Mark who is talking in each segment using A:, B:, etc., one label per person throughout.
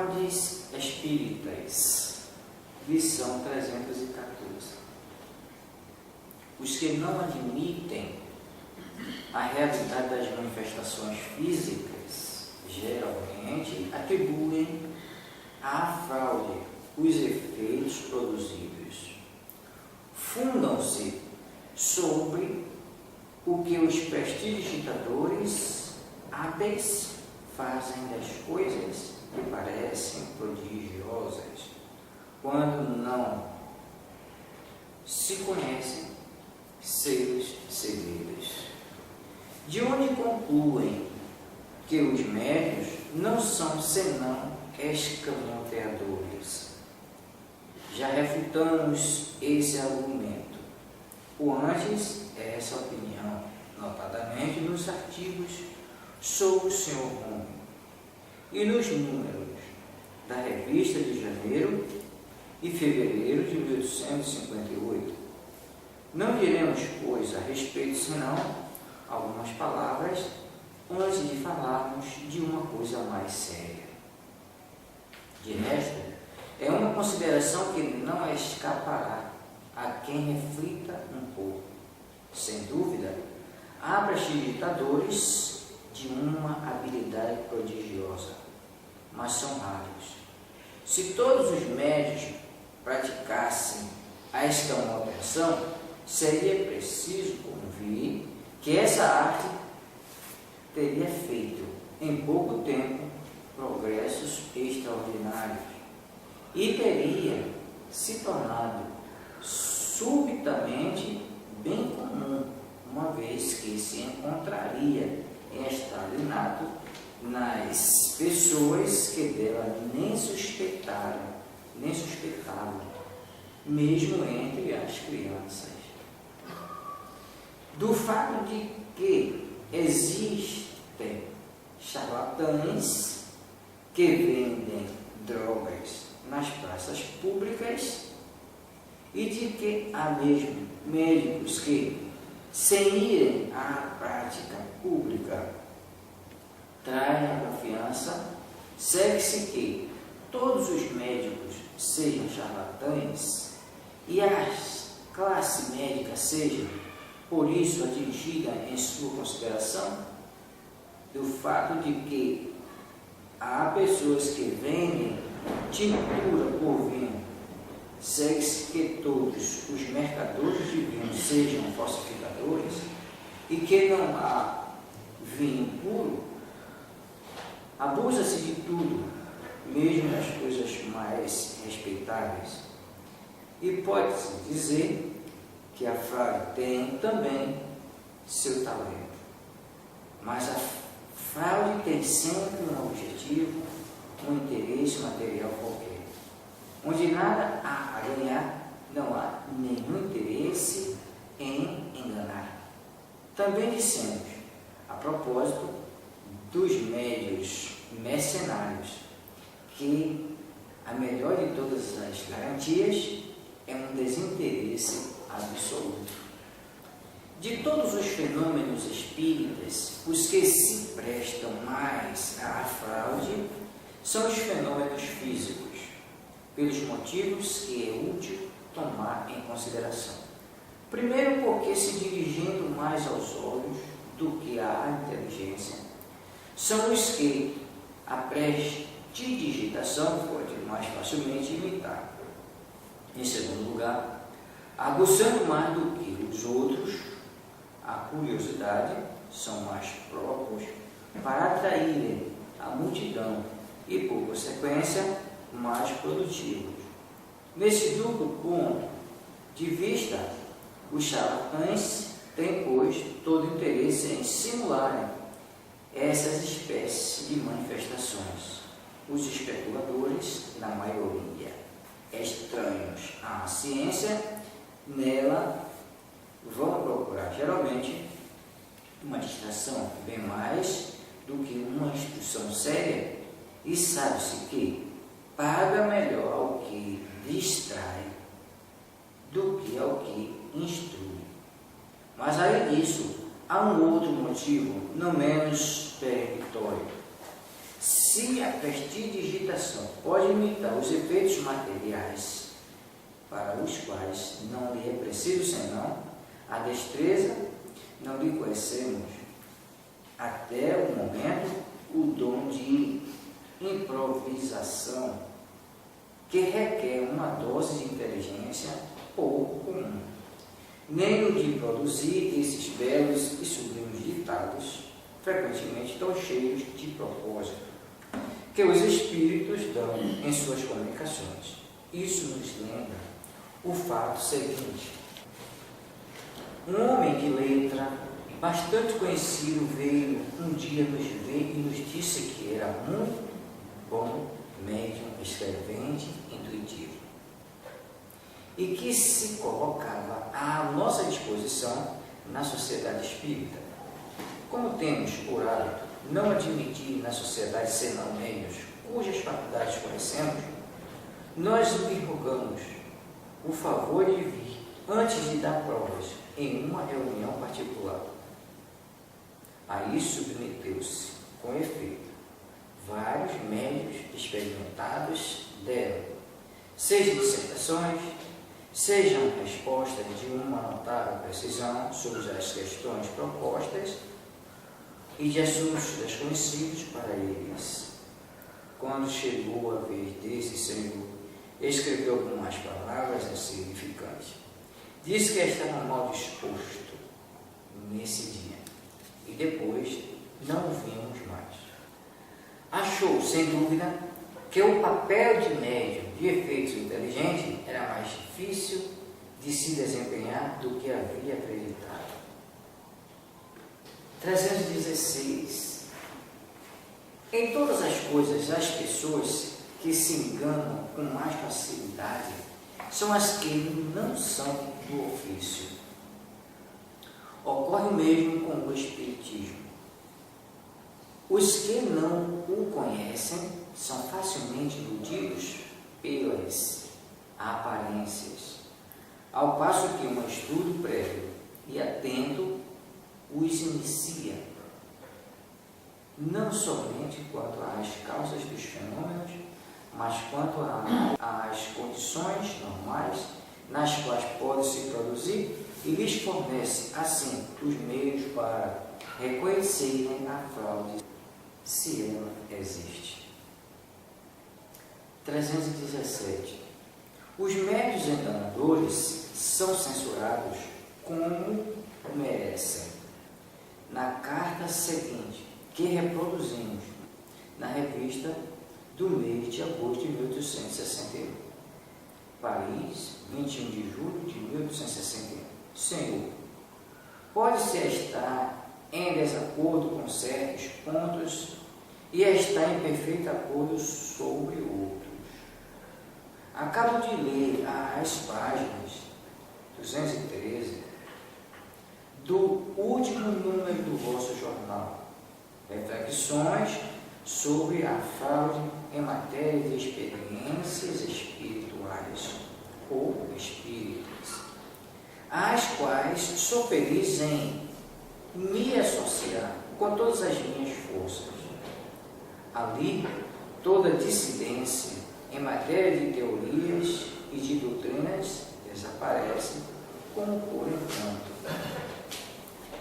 A: Fraudes espíritas, lição 314. Os que não admitem a realidade das manifestações físicas, geralmente atribuem à fraude os efeitos produzidos. Fundam-se sobre o que os prestidigitadores hábeis fazem das coisas que parecem prodigiosas, quando não se conhecem seus segredos. De onde concluem que os médiuns não são senão escamoteadores. Já refutamos esse argumento, ou antes essa opinião, notadamente nos artigos sobre o Sr. Rumi e nos números da revista de janeiro e fevereiro de 1858. Não diremos, pois, a respeito, senão algumas palavras antes de falarmos de uma coisa mais séria. De resto, é uma consideração que não escapará a quem reflita um pouco. Sem dúvida, há prestidigitadores de uma habilidade prodigiosa, mas são raros. Se todos os médios praticassem a escamoteação, seria preciso convir que essa arte teria feito em pouco tempo progressos extraordinários e teria se tornado subitamente bem comum, uma vez que se encontraria em estado inato nas pessoas que dela nem suspeitavam, mesmo entre as crianças. Do fato de que existem charlatães que vendem drogas nas praças públicas e de que há mesmo médicos que, sem irem à prática pública, traem a confiança, segue-se que todos os médicos sejam charlatães e a classe médica seja, por isso, atingida em sua consideração, do fato de que há pessoas que vendem tintura por vinho, segue-se que todos os mercadores de vinho sejam falsificadores e que não há vinho puro, abusa-se de tudo, mesmo das coisas mais respeitáveis. E pode-se dizer que a fraude tem também seu talento, mas a fraude tem sempre um objetivo, um interesse material qualquer. Onde nada há a ganhar, não há nenhum interesse em enganar. Também dissemos, a propósito dos médios mercenários, que a melhor de todas as garantias é um desinteresse absoluto. De todos os fenômenos espíritas, os que se prestam mais à fraude são os fenômenos físicos, pelos motivos que é útil tomar em consideração. Primeiro, porque se dirigindo mais aos olhos do que à inteligência, são os que a prestidigitação pode mais facilmente imitar. Em segundo lugar, aguçando mais do que os outros, a curiosidade, são mais próprios para atraírem a multidão e, por consequência, mais produtivos. Nesse duplo ponto de vista, os charlatães têm, pois, todo interesse em simularem essas espécies de manifestações. Os especuladores, na maioria estranhos à ciência, nela vão procurar geralmente uma distração bem mais do que uma instrução séria, e sabe-se que paga melhor ao que distrai do que ao que instrui. Mas além disso, há um outro motivo não menos peremptório. Se a prestidigitação pode imitar os efeitos materiais, para os quais não lhe é preciso senão a destreza, não lhe conhecemos até o momento o dom de improvisação, que requer uma dose de inteligência pouco comum, nem o de produzir esses belos e sublimes ditados, frequentemente tão cheios de propósito, que os espíritos dão em suas comunicações. Isso nos lembra o fato seguinte: um homem de letra, bastante conhecido, veio um dia nos ver e nos disse que era muito bom médium, escrevente, intuitivo, e que se colocava à nossa disposição na sociedade espírita. Como temos por hábito não admitir na sociedade senão médiuns cujas faculdades conhecemos, nós lhe rogamos o favor de vir antes de dar provas em uma reunião particular. Aí submeteu-se, com efeito. Vários médiuns experimentados deram, seja dissertações, sejam respostas de uma notável precisão sobre as questões propostas e de assuntos desconhecidos para eles. Quando chegou a vez desse senhor, escreveu algumas palavras insignificantes. Disse que estava mal disposto nesse dia e depois não o vimos mais. Achou, sem dúvida, que o papel de médium de efeitos inteligentes era mais difícil de se desempenhar do que havia acreditado. 316. Em todas as coisas, as pessoas que se enganam com mais facilidade são as que não são do ofício. Ocorre o mesmo com o Espiritismo. Os que não o conhecem são facilmente iludidos pelas aparências, ao passo que um estudo prévio e atento os inicia, não somente quanto às causas dos fenômenos, mas quanto às condições normais nas quais pode se produzir, e lhes fornece, assim, os meios para reconhecerem a fraude, se ela existe. 317. Os médios enganadores são censurados como merecem. Na carta seguinte, que reproduzimos na revista do mês de agosto de 1861. Paris, 21 de julho de 1861. Senhor, pode-se estar em desacordo com certos pontos e estar em perfeito acordo sobre outros. Acabo de ler as páginas 213 do último número do vosso jornal, Reflexões sobre a fraude em matéria de experiências espirituais ou espíritas, às quais sou feliz em me associar com todas as minhas forças. Ali, toda dissidência em matéria de teorias e de doutrinas desaparece, como por enquanto.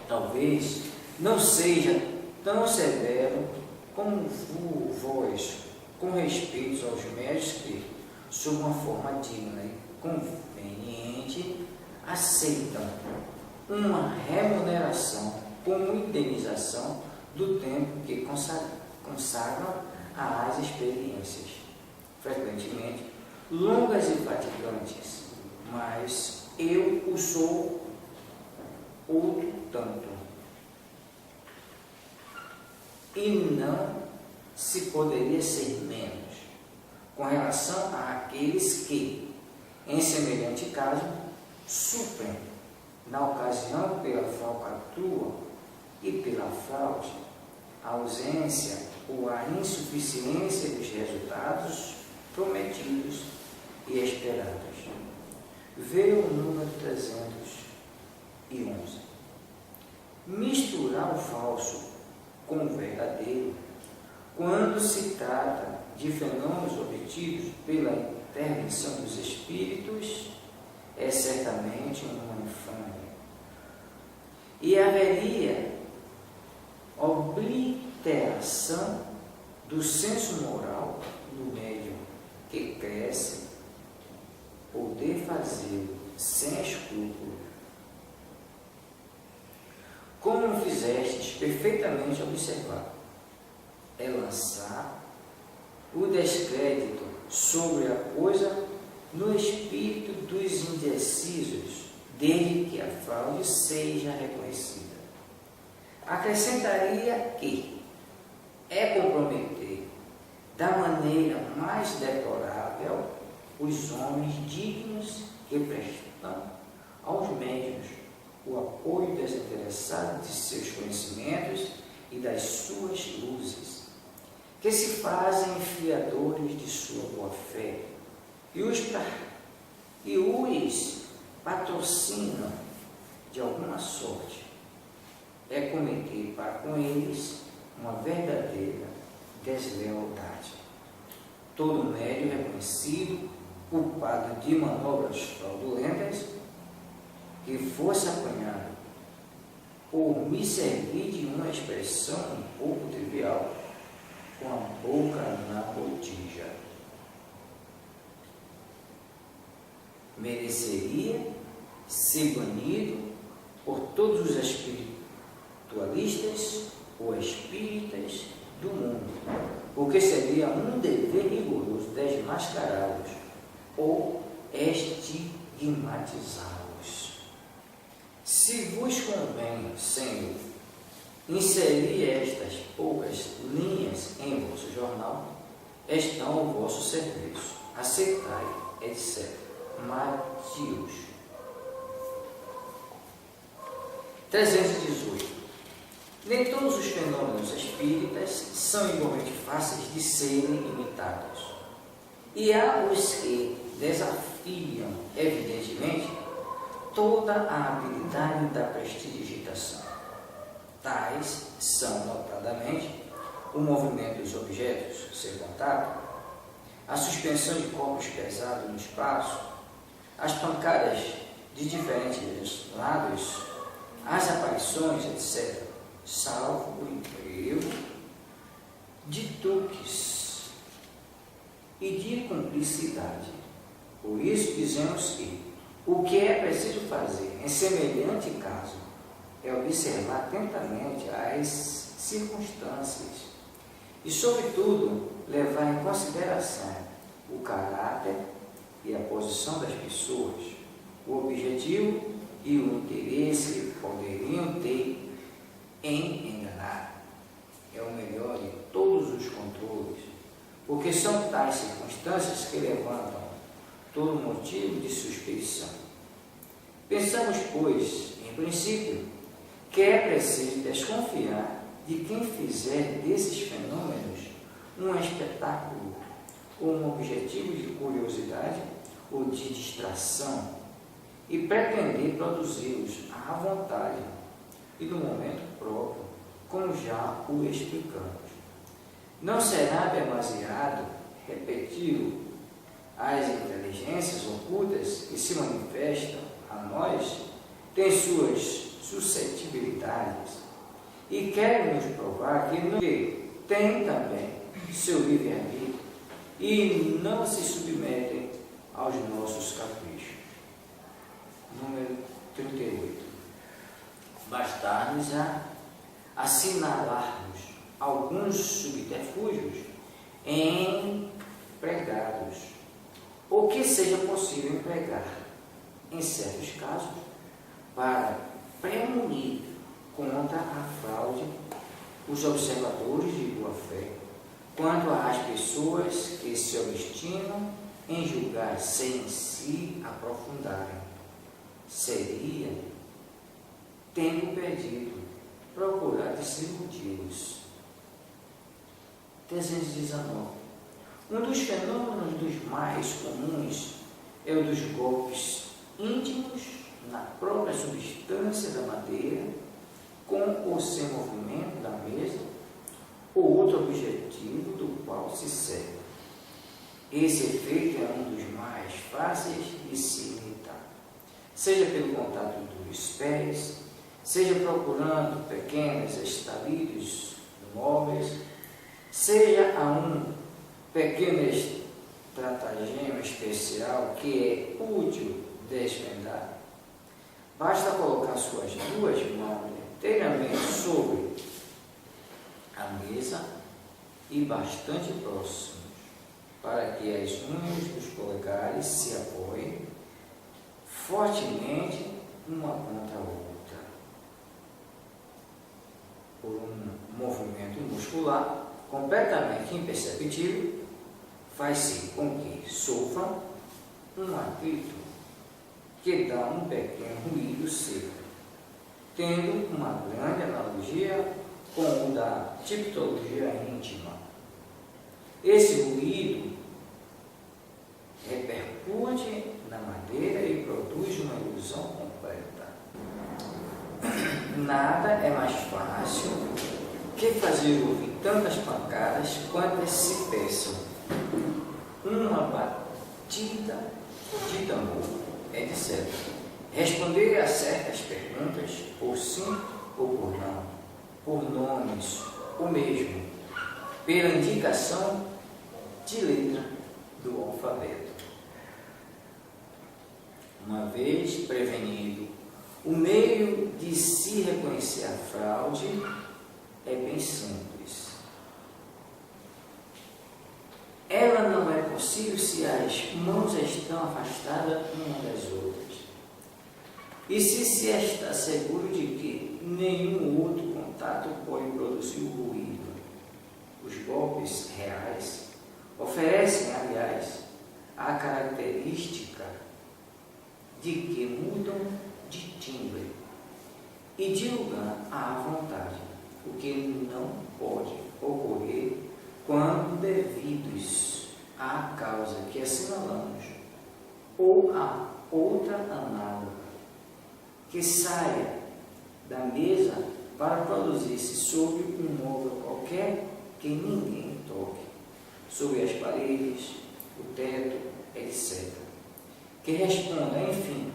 A: Talvez não seja tão severo como vós, com respeito aos médios que, sob uma forma digna e conveniente, aceitam uma remuneração como indenização do tempo que consagram às experiências, frequentemente longas e fatigantes, mas eu o sou outro tanto. E não se poderia ser menos com relação àqueles que, em semelhante caso, suprem, na ocasião pela falcatrua e pela fraude, a ausência ou a insuficiência dos resultados prometidos e esperados. Veio o número 311. Misturar o falso com o verdadeiro quando se trata de fenômenos obtidos pela intervenção dos espíritos, é certamente uma infâmia. E haveria obliteração do senso moral do médium, que cresce poder fazê-lo sem escrúpulo. Como fizestes perfeitamente observar, é lançar o descrédito sobre a coisa no espírito dos indecisos, desde que a fraude seja reconhecida. Acrescentaria que é comprometer da maneira mais deplorável os homens dignos que prestam aos médiuns o apoio desinteressado de seus conhecimentos e das suas luzes, que se fazem fiadores de sua boa-fé e os patrocinam de alguma sorte. É cometer para com eles uma verdadeira deslealdade. Todo médium reconhecido, culpado de manobras fraudulentas, que fosse apanhado por me servir de uma expressão um pouco trivial, com a boca na botija, mereceria ser banido por todos os espiritualistas ou espíritas do mundo, porque seria um dever rigoroso desmascará-los ou estigmatizá-los. Se vos convém, Senhor, inserir estas poucas linhas em vosso jornal, estão ao vosso serviço. Aceitai, etc. Mateus 318. Nem todos os fenômenos espíritas são igualmente fáceis de serem imitados. E há os que desafiam, evidentemente, toda a habilidade da prestidigitação. Tais são, notadamente, o movimento dos objetos sem contato, a suspensão de corpos pesados no espaço, as pancadas de diferentes lados, as aparições, etc., salvo o emprego de truques e de cumplicidade. Por isso dizemos que o que é preciso fazer em semelhante caso é observar atentamente as circunstâncias e, sobretudo, levar em consideração o caráter e a posição das pessoas, o objetivo e o interesse que poderiam ter em enganar. É o melhor de todos os controles, porque são tais circunstâncias que levantam todo motivo de suspeição. Pensamos, pois, em princípio, que é preciso desconfiar de quem fizer desses fenômenos um espetáculo, ou um objetivo de curiosidade ou de distração, e pretender produzi-los à vontade e no momento próprio, como já o explicamos. Não será demasiado repeti-lo. As inteligências ocultas que se manifestam a nós têm suas suscetibilidades e querem nos provar que têm também seu livre-arbítrio e não se submetem aos nossos caprichos. Número 38. Bastar-nos a assinalarmos alguns subterfúgios empregados, ou que seja possível empregar, em certos casos, para premunir contra a fraude os observadores de boa-fé, quanto às pessoas que se obstinam em julgar sem se aprofundarem. Seria, tendo perdido, procurar desiludi-los. 319. Um dos fenômenos dos mais comuns é o dos golpes íntimos na própria substância da madeira, com ou sem movimento da mesa, ou outro objetivo se segue. Esse efeito é um dos mais fáceis de se imitar, seja pelo contato dos pés, seja procurando pequenos estalidos móveis, seja a um pequeno estratagema especial que é útil desvendar. Basta colocar suas duas mãos inteiramente sobre a mesa e bastante próximos, para que as unhas dos polegares se apoiem fortemente uma contra a outra. Por um movimento muscular completamente imperceptível, faz-se com que sofra um atrito que dá um pequeno ruído seco, tendo uma grande analogia com o da tipologia íntima. Esse ruído repercute na madeira e produz uma ilusão completa. Nada é mais fácil que fazer ouvir tantas pancadas quantas se peçam. Uma batida de tambor, etc. Responder a certas perguntas por sim ou por não, por nomes, o mesmo, pela indicação de letra do alfabeto. Uma vez prevenido o meio de se reconhecer a fraude, é bem simples. Ela não é possível se as mãos estão afastadas umas das outras. E se está seguro de que nenhum outro contato pode produzir o ruído. Os golpes reais oferecem, aliás, a característica de que mudam de timbre e de lugar à vontade, o que não pode ocorrer quando devidos à causa que assinalamos ou a outra análoga que saia da mesa para produzir-se sobre um móvel qualquer que ninguém toque, sobre as paredes, o teto, etc. Que responda, enfim,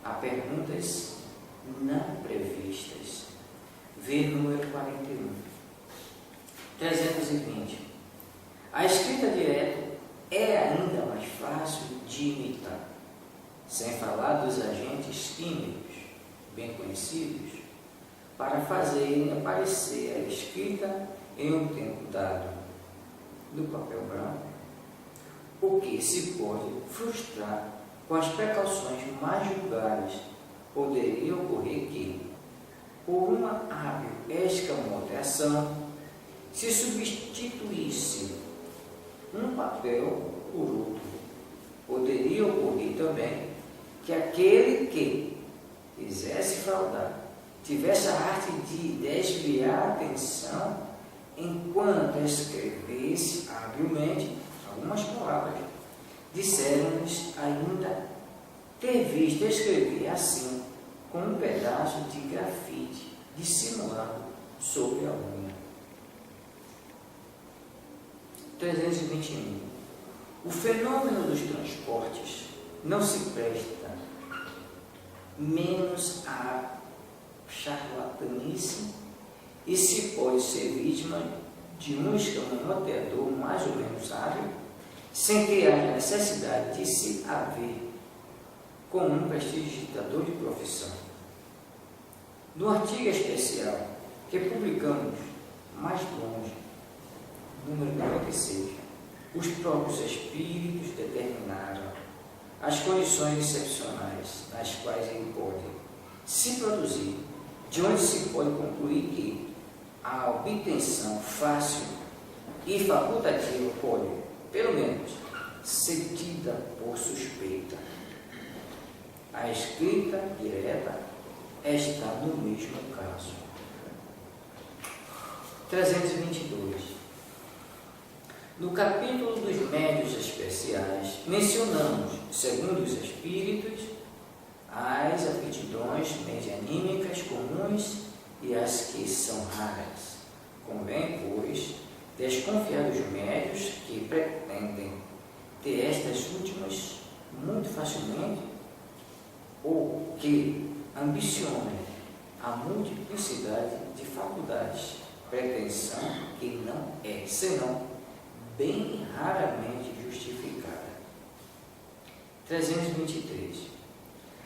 A: a perguntas não previstas. Vê número 41. 320. A escrita direta é ainda mais fácil de imitar, sem falar dos agentes químicos bem conhecidos, para fazerem aparecer a escrita em um tempo dado do papel branco, o que se pode frustrar com as precauções mais vulgares. Poderia ocorrer que, por uma hábil escamoteação, se substituísse um papel por outro. Poderia ocorrer também que aquele que quisesse fraudar tivesse a arte de desviar a atenção enquanto escrevesse habilmente algumas palavras. Disseram-nos ainda ter visto escrever assim, com um pedaço de grafite dissimulado sobre a unha. 321. O fenômeno dos transportes não se presta menos à charlatanice e se pode ser vítima de um escamoteador mais ou menos hábil, sem ter a necessidade de se haver com um prestidigitador de profissão. No artigo especial que publicamos mais longe, número 46, os próprios espíritos determinaram as condições excepcionais nas quais ele pode se produzir, de onde se pode concluir que a obtenção fácil e facultativa pode, pelo menos, ser tida por suspeita. A escrita direta está no mesmo caso. 322. No capítulo dos médios especiais, mencionamos, segundo os espíritos, as aptidões medianímicas comuns e as que são raras. Convém, pois, Desconfiar dos médios que pretendem ter estas últimas muito facilmente ou que ambicionam a multiplicidade de faculdades, pretensão que não é, senão bem raramente justificada. 323.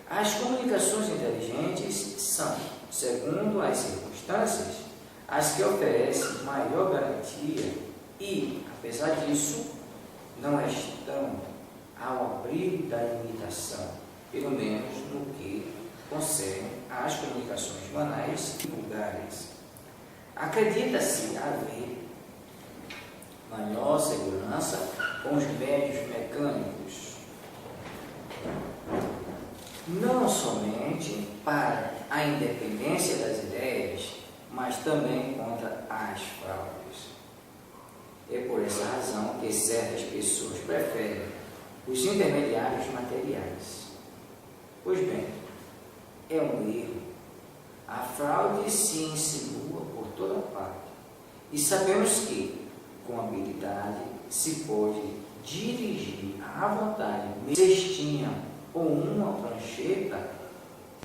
A: As comunicações inteligentes são, segundo as circunstâncias, as que oferecem maior garantia e, apesar disso, não estão ao abrigo da imitação, pelo menos no que concerne às comunicações banais e vulgares. Acredita-se haver maior segurança com os médios mecânicos, não somente para a independência das ideias, mas também contra as fraudes. É por essa razão que certas pessoas preferem os intermediários materiais. Pois bem, é um erro. A fraude se insinua por toda parte. E sabemos que, com habilidade, se pode dirigir à vontade cestinha ou uma prancheta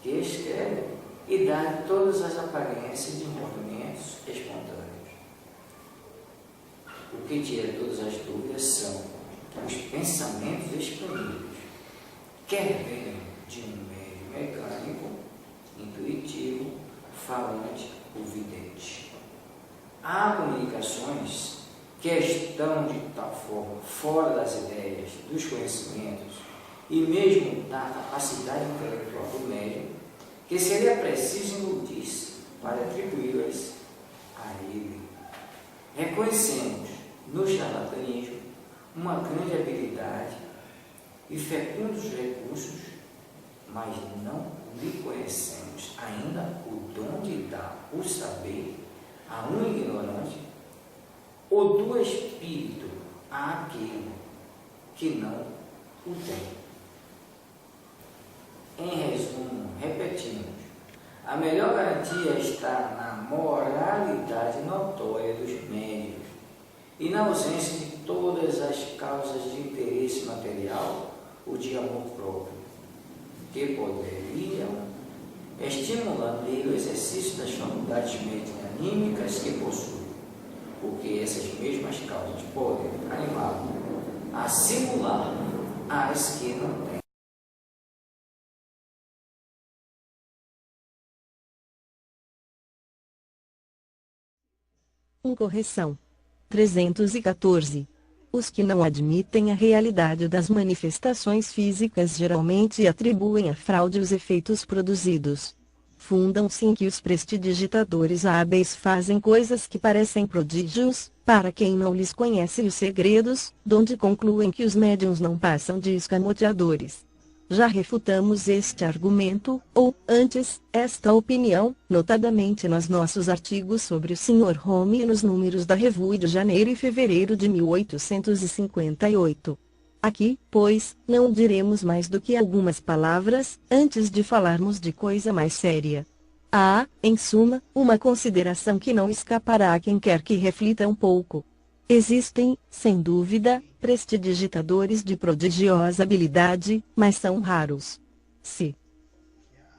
A: que escreve e dar todas as aparências de movimentos espontâneos. O que tira todas as dúvidas são os pensamentos exprimidos, quer venham de um meio mecânico, intuitivo, falante ou vidente. Há comunicações que estão de tal forma fora das ideias, dos conhecimentos e mesmo da capacidade intelectual do médium, que seria preciso iludir-se para atribuí-las a ele. Reconhecemos no charlatanismo uma grande habilidade e fecundos recursos, mas não lhe conhecemos ainda o dom de dar o saber a um ignorante ou do espírito àquele que não o tem. Em resumo, repetimos, a melhor garantia está na moralidade notória dos médios e na ausência de todas as causas de interesse material ou de amor próprio, que poderiam estimular nele o exercício das faculdades medianímicas que possui, porque essas mesmas causas podem animá-lo a simular as que não têm.
B: Correção. 314. Os que não admitem a realidade das manifestações físicas geralmente atribuem à fraude os efeitos produzidos. Fundam-se em que os prestidigitadores hábeis fazem coisas que parecem prodígios, para quem não lhes conhece os segredos, donde concluem que os médiuns não passam de escamoteadores. Já refutamos este argumento, ou, antes, esta opinião, notadamente nos nossos artigos sobre o Sr. Home e nos números da Revue de janeiro e fevereiro de 1858. Aqui, pois, não diremos mais do que algumas palavras, antes de falarmos de coisa mais séria. Há, em suma, uma consideração que não escapará a quem quer que reflita um pouco. Existem, sem dúvida, prestidigitadores de prodigiosa habilidade, mas são raros. Se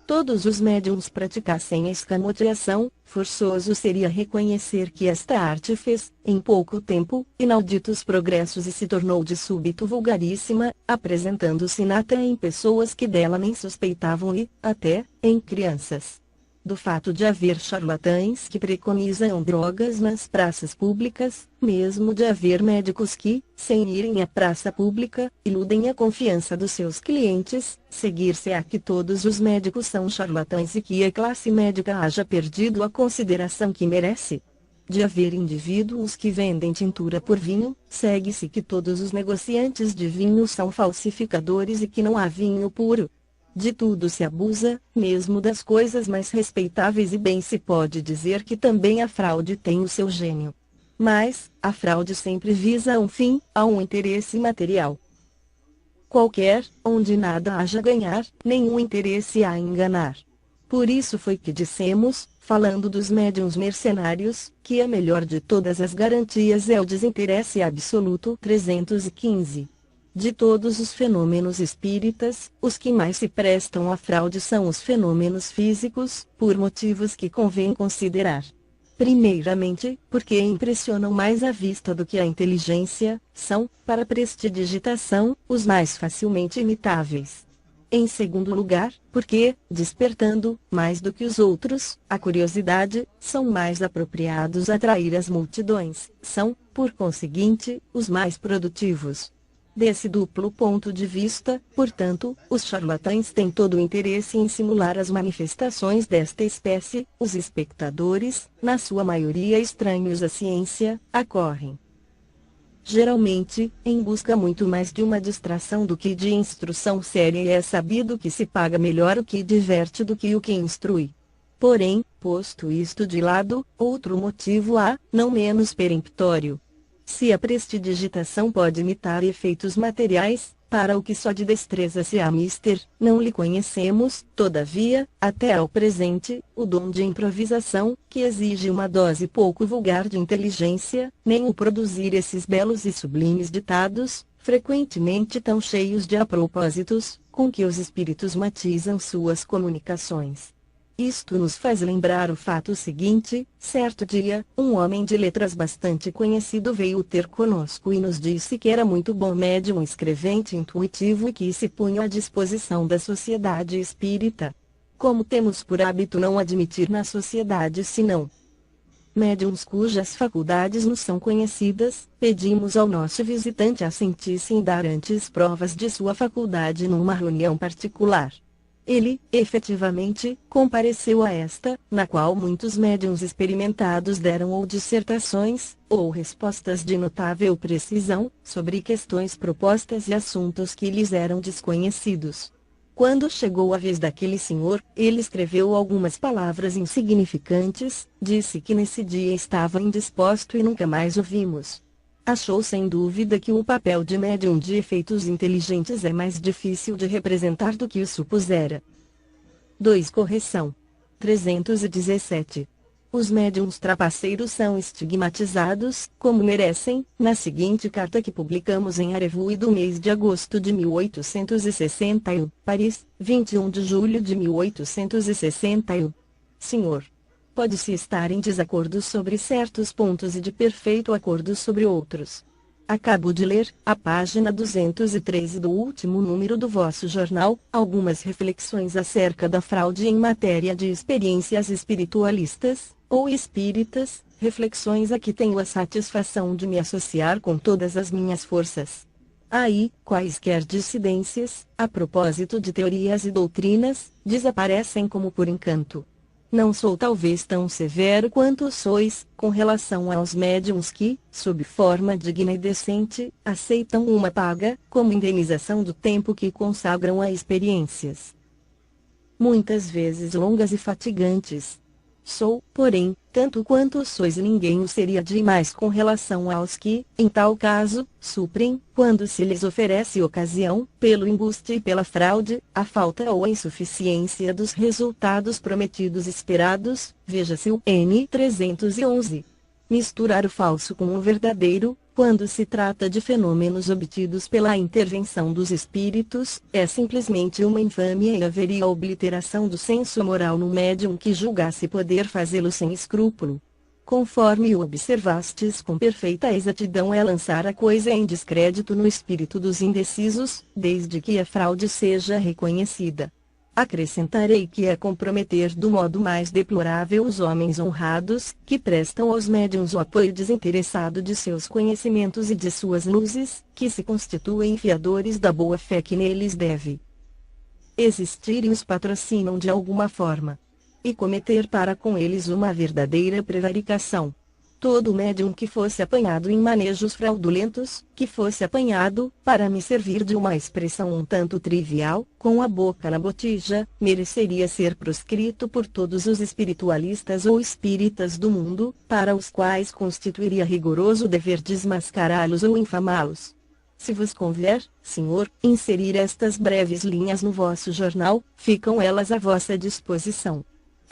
B: todos os médiuns praticassem a escamoteação, forçoso seria reconhecer que esta arte fez, em pouco tempo, inauditos progressos e se tornou de súbito vulgaríssima, apresentando-se nata em pessoas que dela nem suspeitavam e, até, em crianças. Do fato de haver charlatães que preconizam drogas nas praças públicas, mesmo de haver médicos que, sem irem à praça pública, iludem a confiança dos seus clientes, seguir-se-á que todos os médicos são charlatães e que a classe médica haja perdido a consideração que merece. De haver indivíduos que vendem tintura por vinho, segue-se que todos os negociantes de vinho são falsificadores e que não há vinho puro. De tudo se abusa, mesmo das coisas mais respeitáveis, e bem se pode dizer que também a fraude tem o seu gênio. Mas, a fraude sempre visa um fim, a um interesse material qualquer, onde nada haja a ganhar, nenhum interesse há em enganar. Por isso foi que dissemos, falando dos médiuns mercenários, que a melhor de todas as garantias é o desinteresse absoluto. 315. De todos os fenômenos espíritas, os que mais se prestam à fraude são os fenômenos físicos, por motivos que convém considerar. Primeiramente, porque impressionam mais a vista do que a inteligência, são, para prestidigitação, os mais facilmente imitáveis. Em segundo lugar, porque, despertando, mais do que os outros, a curiosidade, são mais apropriados a atrair as multidões, são, por conseguinte, os mais produtivos. Desse duplo ponto de vista, portanto, os charlatães têm todo o interesse em simular as manifestações desta espécie, os espectadores, na sua maioria estranhos à ciência, acorrem geralmente, em busca muito mais de uma distração do que de instrução séria, e é sabido que se paga melhor o que diverte do que o que instrui. Porém, posto isto de lado, outro motivo há, não menos peremptório. Se a prestidigitação pode imitar efeitos materiais, para o que só de destreza se há mister, não lhe conhecemos, todavia, até ao presente, o dom de improvisação, que exige uma dose pouco vulgar de inteligência, nem o produzir esses belos e sublimes ditados, frequentemente tão cheios de apropósitos, com que os espíritos matizam suas comunicações. Isto nos faz lembrar o fato seguinte: certo dia, um homem de letras bastante conhecido veio ter conosco e nos disse que era muito bom médium, escrevente intuitivo e que se punha à disposição da sociedade espírita. Como temos por hábito não admitir na sociedade senão médiuns cujas faculdades nos são conhecidas, pedimos ao nosso visitante assentisse em dar antes provas de sua faculdade numa reunião particular. Ele, efetivamente, compareceu a esta, na qual muitos médiuns experimentados deram ou dissertações, ou respostas de notável precisão, sobre questões propostas e assuntos que lhes eram desconhecidos. Quando chegou a vez daquele senhor, ele escreveu algumas palavras insignificantes, disse que nesse dia estava indisposto e nunca mais o vimos. Achou sem dúvida que o papel de médium de efeitos inteligentes é mais difícil de representar do que o supusera. 2. Correção. 317. Os médiuns trapaceiros são estigmatizados, como merecem, na seguinte carta que publicamos em A Revue do mês de agosto de 1861, Paris, 21 de julho de 1861. Senhor, pode-se estar em desacordo sobre certos pontos e de perfeito acordo sobre outros. Acabo de ler, a página 213 do último número do vosso jornal, algumas reflexões acerca da fraude em matéria de experiências espiritualistas, ou espíritas, reflexões a que tenho a satisfação de me associar com todas as minhas forças. Aí, quaisquer dissidências, a propósito de teorias e doutrinas, desaparecem como por encanto. Não sou talvez tão severo quanto sois, com relação aos médiuns que, sob forma digna e decente, aceitam uma paga, como indenização do tempo que consagram a experiências muitas vezes longas e fatigantes. Sou, porém, tanto quanto sois ninguém o seria demais com relação aos que, em tal caso, suprem, quando se lhes oferece ocasião, pelo embuste e pela fraude, a falta ou a insuficiência dos resultados prometidos esperados, veja-se o N. 311. Misturar o falso com o verdadeiro, quando se trata de fenômenos obtidos pela intervenção dos espíritos, é simplesmente uma infâmia e haveria obliteração do senso moral no médium que julgasse poder fazê-lo sem escrúpulo. Conforme o observastes com perfeita exatidão, é lançar a coisa em descrédito no espírito dos indecisos, desde que a fraude seja reconhecida. Acrescentarei que é comprometer do modo mais deplorável os homens honrados, que prestam aos médiuns o apoio desinteressado de seus conhecimentos e de suas luzes, que se constituem fiadores da boa-fé que neles deve existir e os patrocinam de alguma forma. E cometer para com eles uma verdadeira prevaricação. Todo médium que fosse apanhado em manejos fraudulentos, que fosse apanhado, para me servir de uma expressão um tanto trivial, com a boca na botija, mereceria ser proscrito por todos os espiritualistas ou espíritas do mundo, para os quais constituiria rigoroso dever desmascará-los ou infamá-los. Se vos convier, senhor, inserir estas breves linhas no vosso jornal, ficam elas à vossa disposição.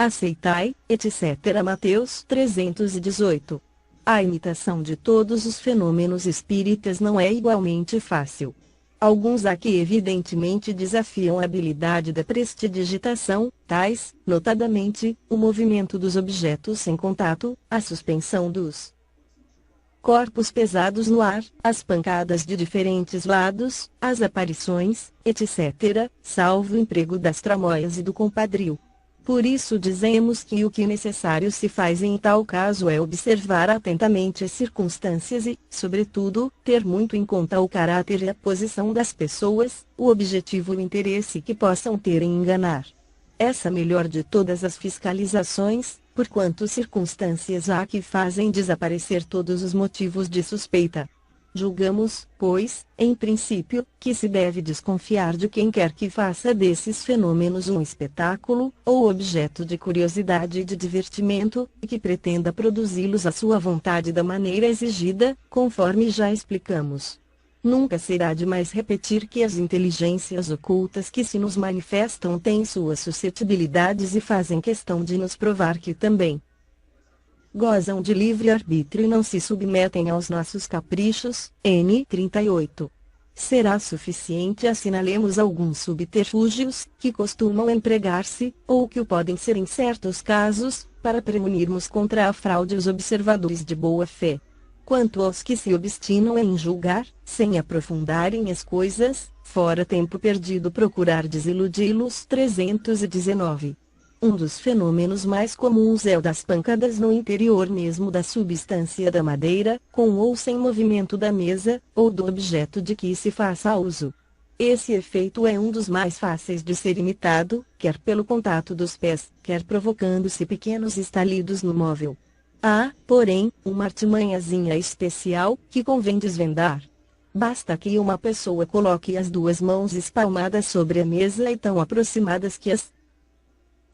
B: aceitai, etc. Mateus 318. A imitação de todos os fenômenos espíritas não é igualmente fácil. Alguns aqui evidentemente desafiam a habilidade da prestidigitação, tais, notadamente, o movimento dos objetos sem contato, a suspensão dos corpos pesados no ar, as pancadas de diferentes lados, as aparições, etc., salvo o emprego das tramóias e do compadrio. Por isso dizemos que o que necessário se faz em tal caso é observar atentamente as circunstâncias e, sobretudo, ter muito em conta o caráter e a posição das pessoas, o objetivo e o interesse que possam ter em enganar. Essa melhor de todas as fiscalizações, porquanto circunstâncias há que fazem desaparecer todos os motivos de suspeita. Julgamos, pois, em princípio, que se deve desconfiar de quem quer que faça desses fenômenos um espetáculo, ou objeto de curiosidade e de divertimento, e que pretenda produzi-los à sua vontade da maneira exigida, conforme já explicamos. Nunca será demais repetir que as inteligências ocultas que se nos manifestam têm suas suscetibilidades e fazem questão de nos provar que também gozam de livre-arbítrio e não se submetem aos nossos caprichos. N. 38. Será suficiente assinalemos alguns subterfúgios, que costumam empregar-se, ou que o podem ser em certos casos, para premunirmos contra a fraude os observadores de boa fé. Quanto aos que se obstinam em julgar, sem aprofundarem as coisas, fora tempo perdido procurar desiludi-los. 319. Um dos fenômenos mais comuns é o das pancadas no interior mesmo da substância da madeira, com ou sem movimento da mesa, ou do objeto de que se faça uso. Esse efeito é um dos mais fáceis de ser imitado, quer pelo contato dos pés, quer provocando-se pequenos estalidos no móvel. Há, porém, uma artimanhazinha especial, que convém desvendar. Basta que uma pessoa coloque as duas mãos espalmadas sobre a mesa e tão aproximadas que as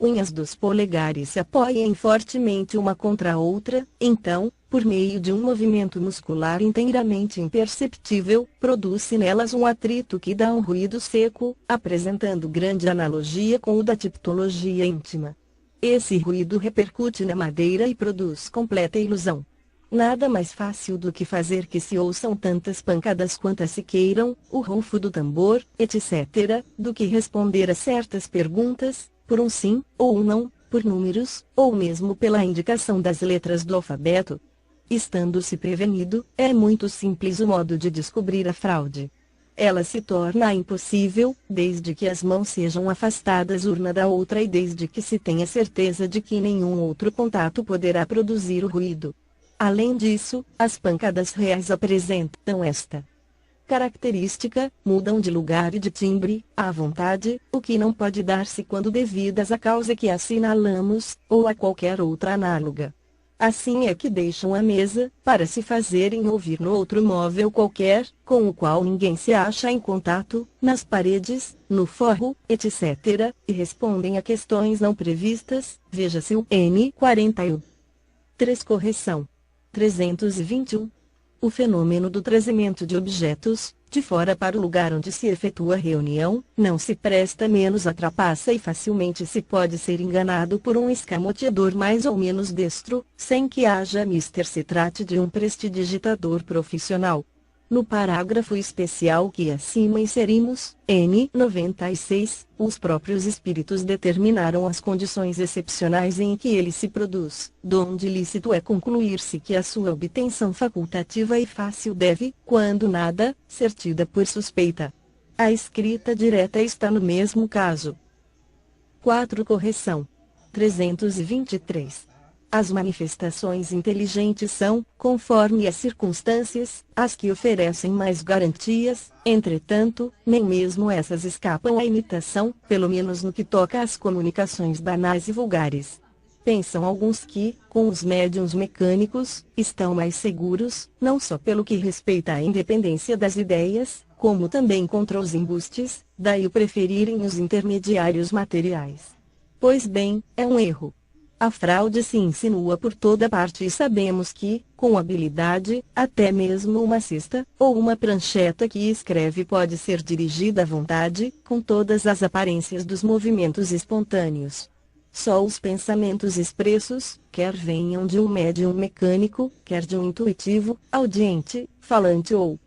B: unhas dos polegares se apoiem fortemente uma contra a outra, então, por meio de um movimento muscular inteiramente imperceptível, produz-se nelas um atrito que dá um ruído seco, apresentando grande analogia com o da tipologia íntima. Esse ruído repercute na madeira e produz completa ilusão. Nada mais fácil do que fazer que se ouçam tantas pancadas quantas se queiram, o ronfo do tambor, etc., do que responder a certas perguntas, por um sim, ou um não, por números, ou mesmo pela indicação das letras do alfabeto. Estando-se prevenido, é muito simples o modo de descobrir a fraude. Ela se torna impossível, desde que as mãos sejam afastadas uma da outra e desde que se tenha certeza de que nenhum outro contato poderá produzir o ruído. Além disso, as pancadas reais apresentam esta característica, mudam de lugar e de timbre, à vontade, o que não pode dar-se quando devidas à causa que assinalamos, ou a qualquer outra análoga. Assim é que deixam a mesa, para se fazerem ouvir no outro móvel qualquer, com o qual ninguém se acha em contato, nas paredes, no forro, etc., e respondem a questões não previstas, veja-se o N. 41. 3. Correção. 321. O fenômeno do trazimento de objetos, de fora para o lugar onde se efetua a reunião, não se presta menos à trapaça e facilmente se pode ser enganado por um escamoteador mais ou menos destro, sem que haja mister se trate de um prestidigitador profissional. No parágrafo especial que acima inserimos, N. 96, os próprios espíritos determinaram as condições excepcionais em que ele se produz, donde lícito é concluir-se que a sua obtenção facultativa e fácil deve, quando nada, ser tida por suspeita. A escrita direta está no mesmo caso. 4. Correção. 323. As manifestações inteligentes são, conforme as circunstâncias, as que oferecem mais garantias, entretanto, nem mesmo essas escapam à imitação, pelo menos no que toca às comunicações banais e vulgares. Pensam alguns que, com os médiuns mecânicos, estão mais seguros, não só pelo que respeita à independência das ideias, como também contra os embustes, daí o preferirem os intermediários materiais. Pois bem, é um erro. A fraude se insinua por toda parte e sabemos que, com habilidade, até mesmo uma cesta, ou uma prancheta que escreve pode ser dirigida à vontade, com todas as aparências dos movimentos espontâneos. Só os pensamentos expressos, quer venham de um médium mecânico, quer de um intuitivo, audiente, falante ou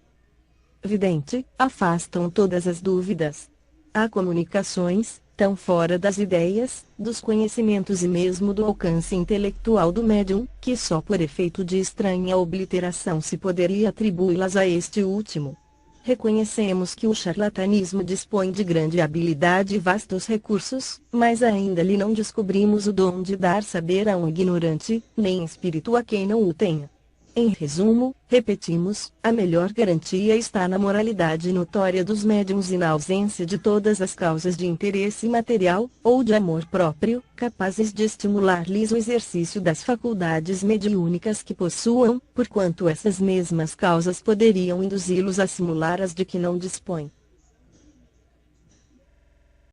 B: vidente, afastam todas as dúvidas. Há comunicações, tão fora das ideias, dos conhecimentos e mesmo do alcance intelectual do médium, que só por efeito de estranha obliteração se poderia atribuí-las a este último. Reconhecemos que o charlatanismo dispõe de grande habilidade e vastos recursos, mas ainda lhe não descobrimos o dom de dar saber a um ignorante, nem espírito a quem não o tenha. Em resumo, repetimos, a melhor garantia está na moralidade notória dos médiuns e na ausência de todas as causas de interesse material, ou de amor próprio, capazes de estimular-lhes o exercício das faculdades mediúnicas que possuam, porquanto essas mesmas causas poderiam induzi-los a simular as de que não dispõem.